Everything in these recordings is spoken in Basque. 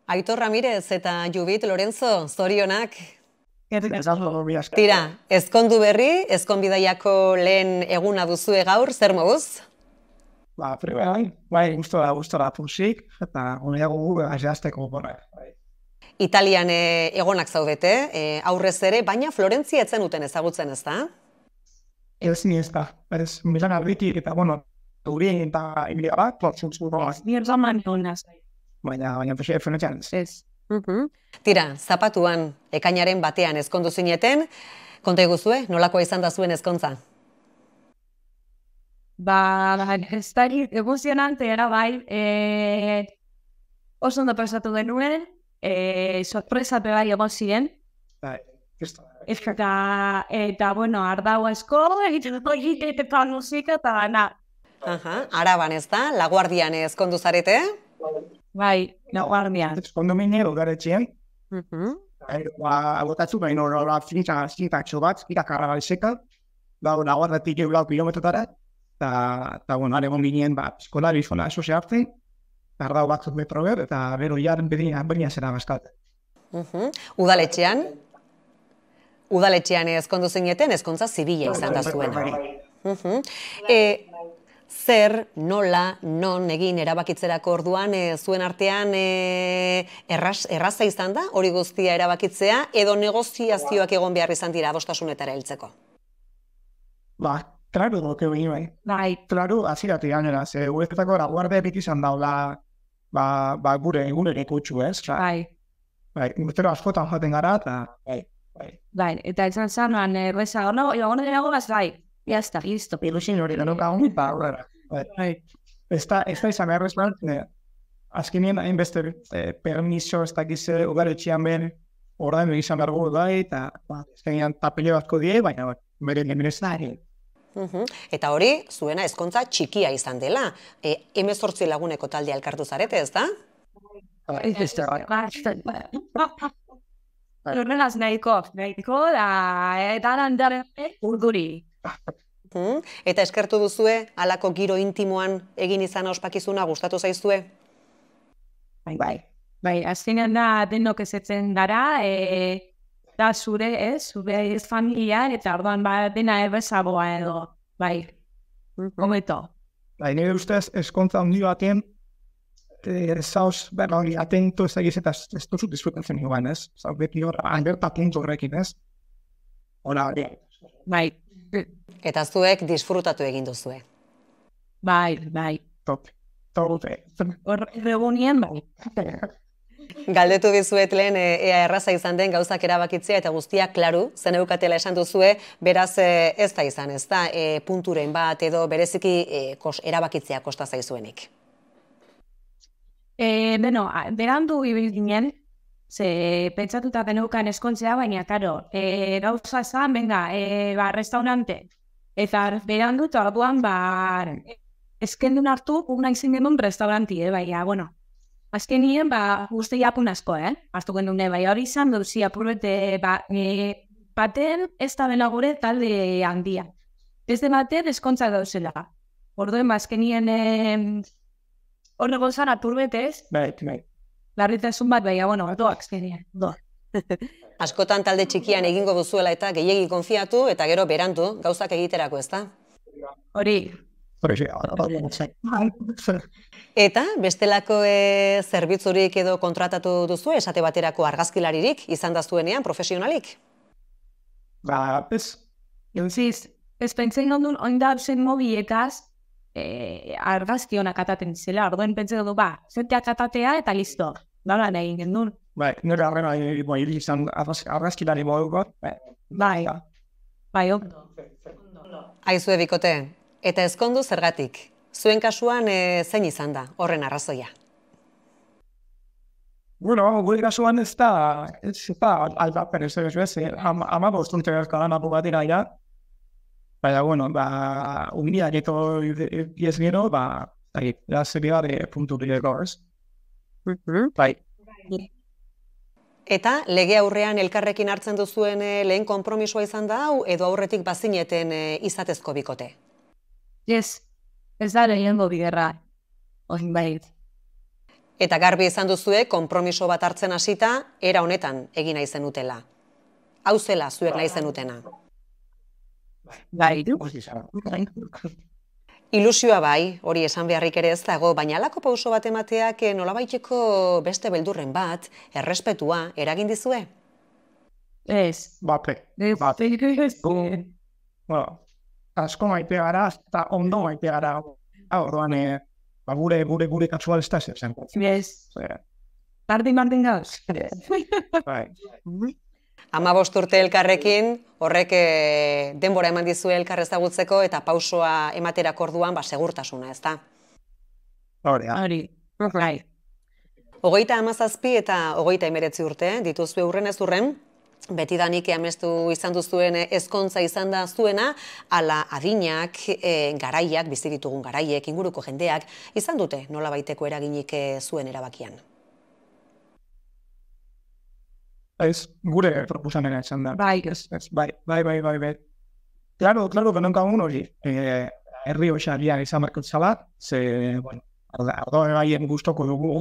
Aitor Ramirez eta Judith Lorenzo, zorionak. Tira, Tira, ezkondu berri, ezkonbidaiako lehen eguna duzue gaur, zer moduz? bai, gustora pusik, eta honeago azazteko borra. Italian egonak zaudete, aurrez ere, baina Florentzia etzen duten ezagutzen, ez da? Ez da, Milan Arbitik eta, Turin eta Emilia bat, Ni zaman honaz. baina Florentzian ez. Tira, zapatuan, ekainaren batean ezkondu zineten, konta eguzue, nolakoa izan da zuen ezkontza? Ez da emozionante era bai, oso ondo pasatu genuen, sorpresa bai egon ziren, eta bueno, ardau asko, egiteko musika eta gana. Araban ez da, Laguardian ezkondu zarete? Bai, Laguardian. Kondominio garetxean, agotatzu baino fintakxo bat, irakarra gaizeka, Laguardatik 4 kilometrotara, eta aregon ginen, eskolari zola eso zehartzen, ardau batzuk metro ber, eta bero jaren berina zera bazkalte. Udaletxean ezkondu zineten, ezkontza zibila izan da zuena. Zer, nola, non egin erabakitzerako orduan, zuen artean erraza izan da, hori guztia erabakitzea, edo negoziazioak egon behar izan dira adostasunetara heltzeko? Claro, doke behin bai. Claro, azirati ganera, ze guretako Laguardia beti izan daula, gure kutsu, ez? Bai, urtero askotan jaten gara, eta Bai, eta izan zanuan erreza, ono dirago baz bai. Jazta, listo. Ilusin hori denok agun, aurrera. Ez da izan behar bezala, azkenien hainbeste permiso ez dakize ugaretxean ben orain izan behar gugu gai, eta azkenean tapile batko die, baina bere ez da. Eta hori, zuena ezkontza txikia izan dela. 18 laguneko taldea elkartu zarete, ez da? Horrenaz nahiko da, eta andaren urduri. Eta eskertu duzue, halako giro intimoan egin izan ospakizuna gustatu zaizue? Bai, azkenean da denok ezetzen gara, da zure ez familia, eta orduan dena errezagoa edo, bai, hobeto. Nire ustez, eskontza handi batean, zauz, atento ez egiz eta ez duzu disfrutatzen nioan, ez? Zauz, beti hor, alberta puntu horrekin, ez? Hora, Bai. Eta zuek disfrutatu egin duzue? Bai. Top. Hor, regunien, bai. Galdetu dizuet lehen ea erraza izan den gauzak erabakitzea eta guztia klaru, zen eukatela esan duzue, beraz ez da izan, ez da, punturen bat edo bereziki erabakitzea kosta zaizuenik. Berandu ibil ginen, ze pentsatuta geneukan eskontzea, baina, karo, gauza esan, restaurante, eta berandu eta orduan, eskendun hartu, una izin genuen restauranti, baina, azken nien, guzti apun asko, hartu gendun, hori izan duzi apurbete, baten ez da bela gure talde handia. Ez de baten eskontza dauzela. Orduen, azken nien, horre gozan aturbetez, Bai. larritasun bat, doak azkenean, doak. Askotan talde txikian egingo duzuela eta gehiegi konfiatu eta gero berandu gauzak egiterako, ez da? Hori. Eta bestelako zerbitzurik edo kontratatu duzu, esate baterako argazkilaririk izan da zuenean, profesionalik? Ez pentsen ondun, oindar zen mobietaz, argazki honak ataten zela, orduen pentsen du, zenteak atatea eta listo. Dala nahi gendun. Nire arrena izan argazkilari moduko. Bai, ondo. Aizue bikote, eta ezkondu zergatik. Zuen kasuan zein izan da, horren arrazoia? Gure kasuan ez da aldapen ez da, ama bostunte erkadan apu bat iraia. Baina, undia geto diez gero, zebiar puntu direko, ez? Bai. Eta lege aurrean elkarrekin hartzen duzuen lehen konpromisoa izan da hau, edo aurretik bazineten izatezko bikote? Ez da lehengo bigerra, oin bai. Eta garbi izan duzue, konpromiso bat hartzen hasita, era honetan egin nahi zenutela. Hau zela zuek nahi zenutena. Ilusioa bai, hori esan beharrik ere ez dago, baina halako pauso bat emateak nolabaiteko beste beldurren bat, errespetua, eragin dizue? Ez. Bate. Asko maite gara, eta ondo maite gara. Orduan, gure kasual ez da zen. Ez. Martin gauz. 15 urte elkarrekin, horrek denbora eman dizue elkar ezagutzeko eta pausoa ematerako orduan segurtasuna, ezta? Hori. 37 eta 39 urte dituzue urren ez urren, betidanik amestu izan duzuen ezkontza izan da zuena, ala adinak, garaiak, bizi ditugun garaiek, inguruko jendeak, izan dute nolabaiteko eraginik zuen erabakian. Ez, gure proposamena izan da. Bai. Bai. Claro, que nunca uno hori. Herri hoxarian izan marko zala, bueno, ardo gaien guztoko dugu.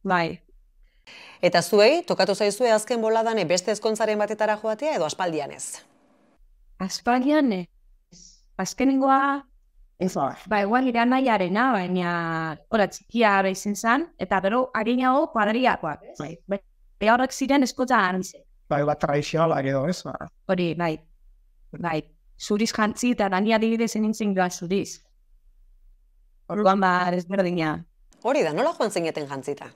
Bai. Eta zuei, tokatu zaizue azken boladan beste ezkontzaren batetara joatea edo aspaldian ez? Aspaldian ez. Azkenengoa, igual iran nahiarena, baina txikia izan zen, eta gero harinago kuadriakoak. Bai, horrek ziren eskotza anizek. Bai, bat tradizionalak edo ez? Hori, bai. Zuriz jantzi eta dania adibidez nintzen joan zuriz. Orduan ezberdina. Hori da, nola joan zineten jantzita?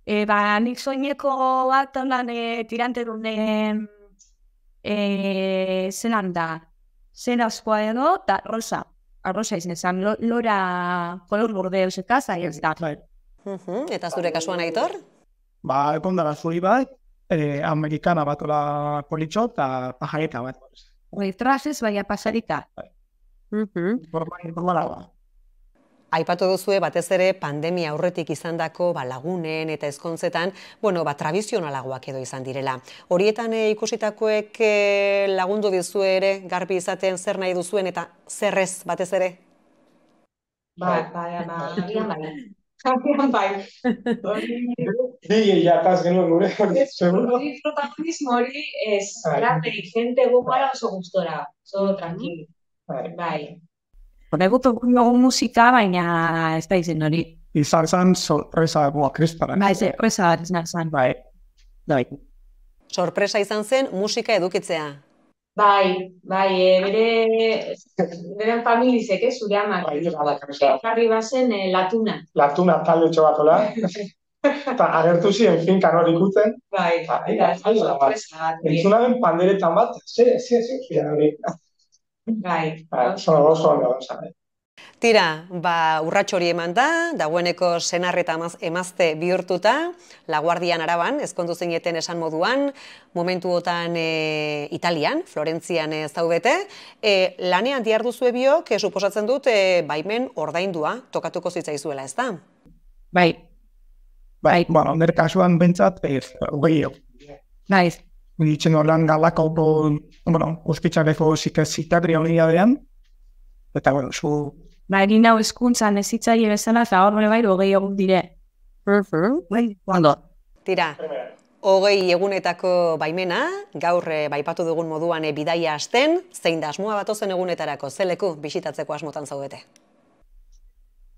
Nik soineko bat tirante dunen zelan da. Zen askoa edo, eta rosa. Arrosa izan zen, lora kolor burde eusekaz, ez da. Eta zure kasuan Aitor? Ekondara zuri bat, amerikana batola politxo eta pajareta bat. Trazez, baina pasarita. Aipatu duzue batez ere pandemia aurretik izandako lagunen eta ezkontzetan, tradizionalagoak edo izan direla. Horietan ikusitakoek lagundu dizue ere garbi izaten zer nahi duzuen eta zerrez batez ere? Bai. Ni jataz genuen gure. Hori protagonismo hori ez, gente gogara oso gustora, oso tranquilo. Bai. Egutu musika, baina ez da izen hori. Izan zen sorpresa krispara. Bai, sorpresa bat izan zen. Bai. Sorpresa izan zen musika edukitzea. Bai, beren familizek, zure amak. Jarri bazen latuna. Latuna talde txobatola. Eta agertu ziren finkan hori ikutzen. Bai, sorpresa bat. Entzunaren panderetan bat, hori. Bai. Oso ondo. Tira, urrats hori eman da, dagoeneko senar eta emazte bihurtuta, Laguardian Araban, ezkondu zineten esan moduan, momentuotan Italian, Florentzian zaudete, lanean diharduzue biok, suposatzen dut, baimen ordaindua tokatuko zitzaizuela, ez da? Bai. Nire kasuan bentsat, gehiago. Bai. Ditzen horrean galako, ospitzareko zitadri honidadean, eta, zu... Egin hau eskuntzan ez hitzaile bezala, eta hor bai, 20 egun dire. Tira, 20 egunetako baimena, gaur baipatu dugun moduan bidaia hasten, zein da asmoa batozen egunetarako, zeleku bisitatzeko asmotan zaudete?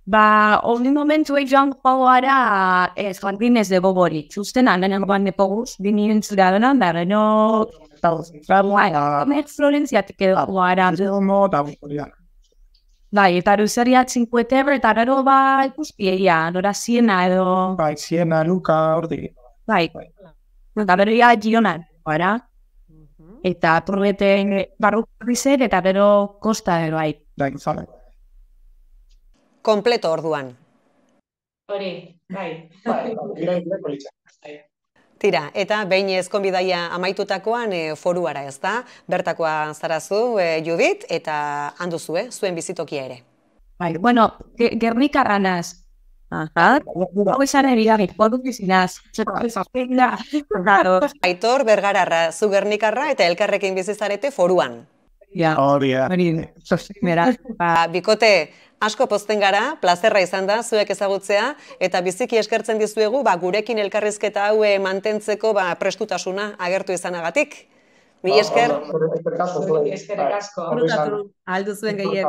Hori momentu joan joara jardines de Bobori. Justen andan joan depoguz, binien zura dena, gero Florentziatik edo joara. Bai, eta ruzeria 50 euro, eta gero ikuspieia, nora Siena edo... Bai, Siena, Luka, ordi. Bai, eta gero Gionan, joara. Eta turbeten barrukarrizek, eta gero Kosta ero, bai. Bai, zale. Kompleto orduan. Hori, bai. Tira, eta behin ezkonbidaia amaitutakoan foruara ez da, bertakoa zarazu, Judit, eta handuzue, zuen bizitokia ere. Bai, Gernikarra naz. Hau esan erigagik, poduk bizinaz. Aitor, Bergararra, zu Gernikarra, eta elkarrekin bizizarete foruan. Hori, Hori, bikote, Asko pozten gara, plazerra izan da, zuek ezagutzea, eta biziki eskertzen dizuegu, gurekin elkarrizketa hau mantentzeko prestutasuna agertu izanagatik. Mila esker. Eskerrik asko. Alduzuen gehien.